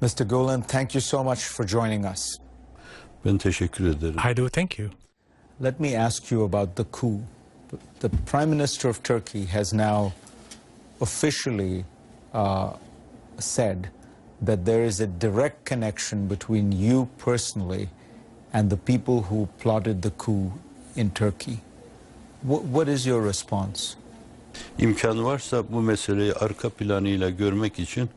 Mr. Gulen, thank you so much for joining us. Ben teşekkür ederim. I do thank you. Let me ask you about the coup. The Prime Minister of Turkey has now officially said that there is a direct connection between you personally and the people who plotted the coup in Turkey. What is your response? İmkan varsa bu meseleyi arka planıyla görmek için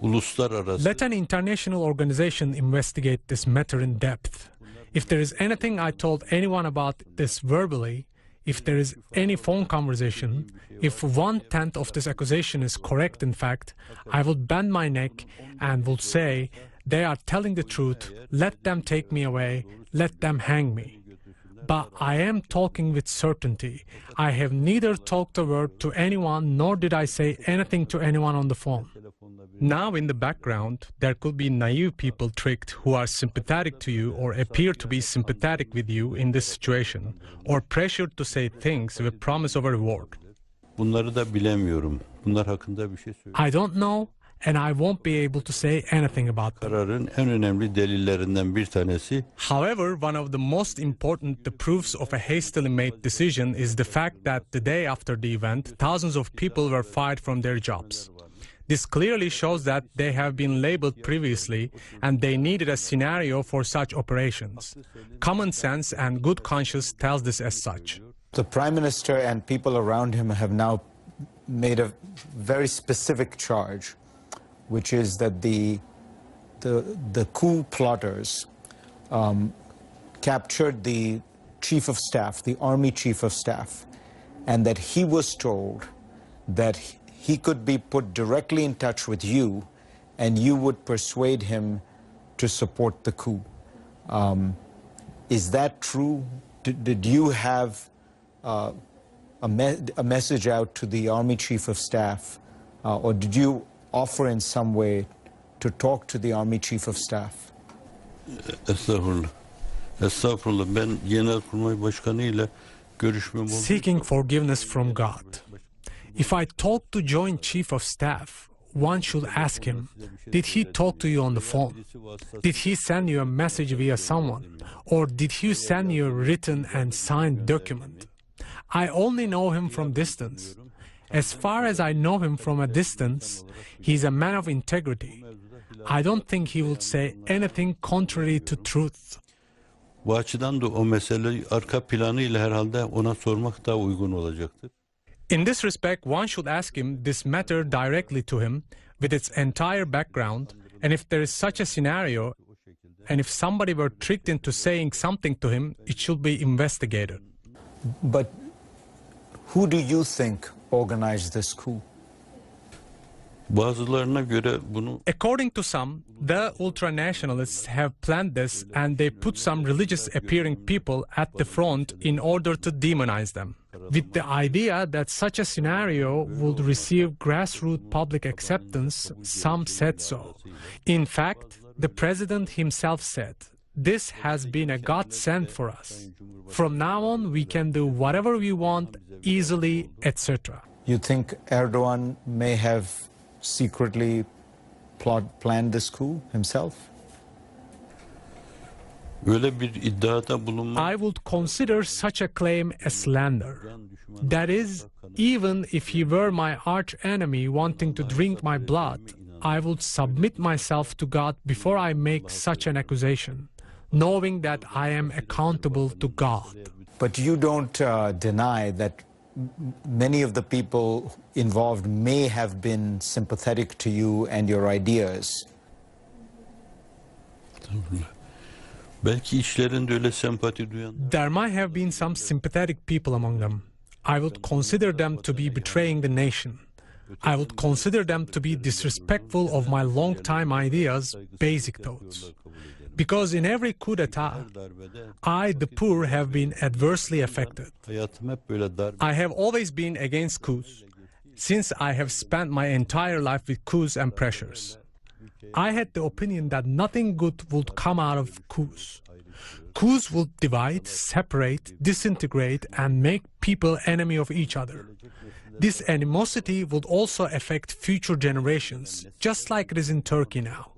uluslararası... Let an international organization investigate this matter in depth. If there is anything I told anyone about this verbally, if there is any phone conversation, if 1/10 of this accusation is correct in fact, I will bend my neck and will say, they are telling the truth, let them take me away, let them hang me. But I am talking with certainty. I have neither talked a word to anyone, nor did I say anything to anyone on the phone. Now in the background, there could be naive people tricked who are sympathetic to you or appear to be sympathetic with you in this situation, or pressured to say things with promise of a reward. Bunları da bilemiyorum. Bunlar hakkında bir şey söyleyeyim. I don't know, and I won't be able to say anything about them. Kararın en önemli delillerinden bir tanesi... However, one of the most important proofs of a hastily made decision is the fact that the day after the event, thousands of people were fired from their jobs. This clearly shows that they have been labeled previously and they needed a scenario for such operations. Common sense and good conscience tells this as such. The Prime Minister and people around him have now made a very specific charge, which is that the coup plotters captured the chief of staff, the army chief of staff, and that he was told that he could be put directly in touch with you and you would persuade him to support the coup. Is that true? Did you have a message out to the army chief of staff, or did you offer in some way to talk to the army chief of staff? Estağfurullah. Estağfurullah. Ben Genelkurmay Başkanı ile görüşmem oldu. Seeking forgiveness from God. If I talk to Joint Chief of Staff, one should ask him, did he talk to you on the phone? Did he send you a message via someone? Or did he send you a written and signed document? I only know him from distance. As far as I know him from a distance, he's a man of integrity. I don't think he would say anything contrary to truth. Bu açıdan da o meseleyi arka planıyla herhalde ona sormak daha uygun olacaktır. In this respect, one should ask him this matter directly to him with its entire background, and if there is such a scenario, and if somebody were tricked into saying something to him, it should be investigated. But who do you think organized this coup? Bazılarına göre bunu... According to some, the ultranationalists have planned this and they put some religious-appearing people at the front in order to demonize them, with the idea that such a scenario would receive grassroots public acceptance. Some said so. In fact, the president himself said, "This has been a godsend for us. From now on, we can do whatever we want, easily, etc." You think Erdogan may have secretly planned this coup himself? Öyle bir iddiada bulunmak... I would consider such a claim a slander. That is, even if he were my arch enemy wanting to drink my blood, I would submit myself to God before I make such an accusation, knowing that I am accountable to God. But you don't deny that many of the people involved may have been sympathetic to you and your ideas. Belki işlerinde öyle sempati duyan... There might have been some sympathetic people among them. I would consider them to be betraying the nation. I would consider them to be disrespectful of my long-time ideas, basic thoughts. Because in every coup d'etat, I, the poor, have been adversely affected. I have always been against coups, since I have spent my entire life with coups and pressures. I had the opinion that nothing good would come out of coups. Coups would divide, separate, disintegrate, and make people enemy of each other. This animosity would also affect future generations, just like it is in Turkey now.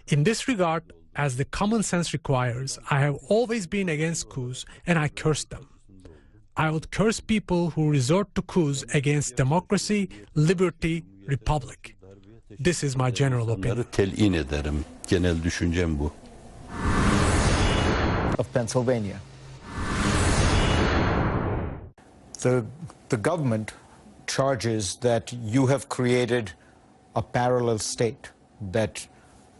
In this regard, as the common sense requires, I have always been against coups and I cursed them. I would curse people who resort to coups against democracy, liberty, republic. This is my general opinion. Bunları telin ederim. Genel düşüncem bu. Of Pennsylvania. The government charges that you have created a parallel state, that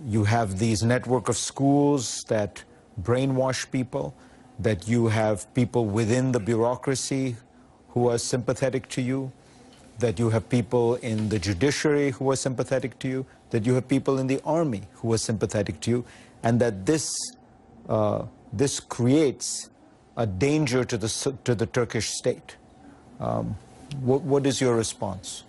you have these network of schools that brainwash people, that you have people within the bureaucracy who are sympathetic to you, that you have people in the judiciary who are sympathetic to you, that you have people in the army who are sympathetic to you, and that this creates a danger to the Turkish state. What is your response?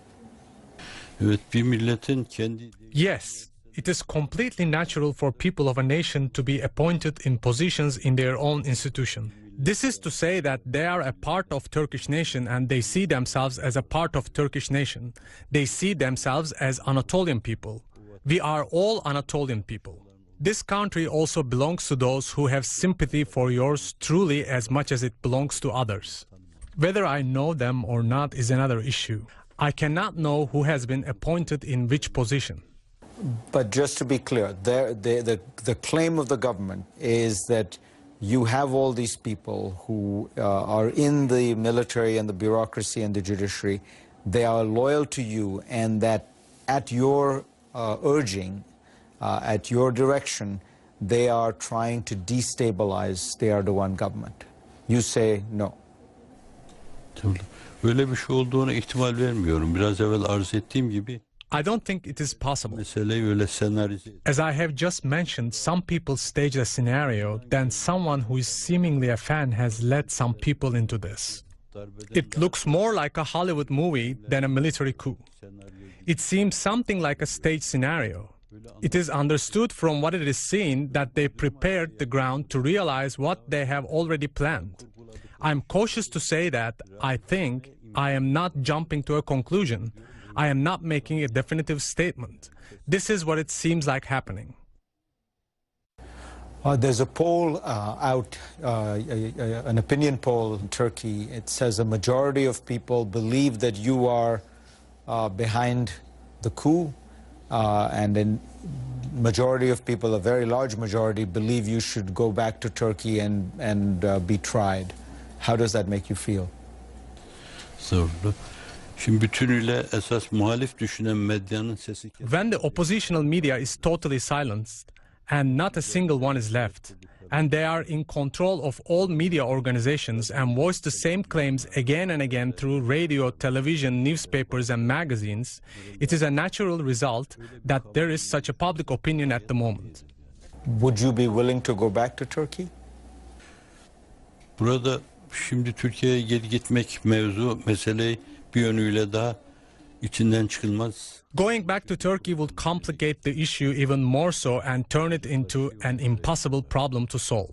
Evet, bir milletin kendi... Yes, it is completely natural for people of a nation to be appointed in positions in their own institution. This is to say that they are a part of Turkish nation and they see themselves as a part of Turkish nation. They see themselves as Anatolian people. We are all Anatolian people. This country also belongs to those who have sympathy for yours truly as much as it belongs to others. Whether I know them or not is another issue. I cannot know who has been appointed in which position. But just to be clear, the claim of the government is that you have all these people who are in the military and the bureaucracy and the judiciary. They are loyal to you, and that at your urging, at your direction, they are trying to destabilize the Erdogan government. You say no. Böyle bir şey olduğuna ihtimal vermiyorum. Biraz evvel arz ettiğim gibi. I don't think it is possible. Meseleyi öyle senarize... As I have just mentioned, some people stage a scenario, then someone who is seemingly a fan has led some people into this. It looks more like a Hollywood movie than a military coup. It seems something like a stage scenario. It is understood from what it is seen that they prepared the ground to realize what they have already planned. I'm cautious to say that I think I am not jumping to a conclusion. I am not making a definitive statement. This is what it seems like happening. There's a poll out, an opinion poll in Turkey. It says a majority of people believe that you are behind the coup, and a majority of people, a very large majority, believe you should go back to Turkey and be tried. How does that make you feel? Zorlu. Şimdi bütünüyle esas muhalif düşünen medyanın sesi... When the oppositional media is totally silenced and not a single one is left, and they are in control of all media organizations and voice the same claims again and again through radio, television, newspapers and magazines, it is a natural result that there is such a public opinion at the moment. Would you be willing to go back to Turkey? Burada şimdi Türkiye'ye geri gitmek mevzu, meseleyi bir yönüyle daha içinden çıkılmaz. Going back to Turkey would complicate the issue even more so and turn it into an impossible problem to solve.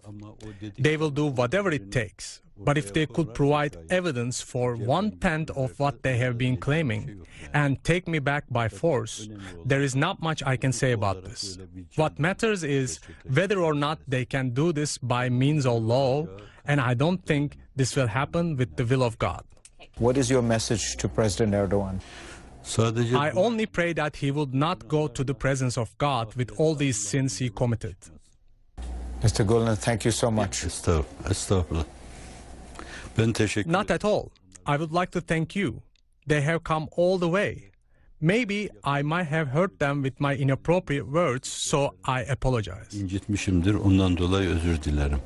They will do whatever it takes. But if they could provide evidence for 1/10 of what they have been claiming and take me back by force, there is not much I can say about this. What matters is whether or not they can do this by means of law, and I don't think this will happen with the will of God. What is your message to President Erdogan? I only pray that he would not go to the presence of God with all these sins he committed. Mr. Gulner, thank you so much. Estağfurullah. Ben teşekkür ederim. Not at all. I would like to thank you. They have come all the way. Maybe I might have hurt them with my inappropriate words, so I apologize. İncitmişimdir, ondan dolayı özür dilerim.